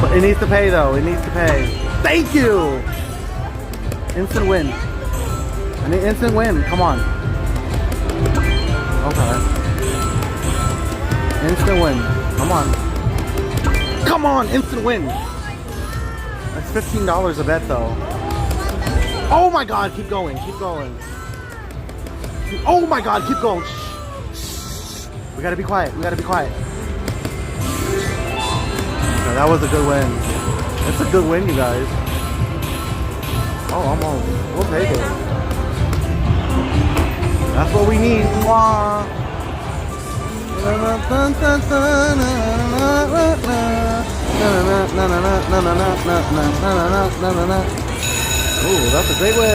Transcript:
But it needs to pay though. It needs to pay. Thank you. Instant win. I need instant win. Come on. Okay. Instant win. Come on. Come on. Instant win. That's $15 a bet though. Oh my God. Keep going. Keep going. Oh my God. Keep going. Shh. We gotta be quiet. We gotta be quiet. Okay, that was a good win. It's a good win, you guys. Oh, almost. We'll take it. That's what we need. Mwah. Ooh, that's a great win.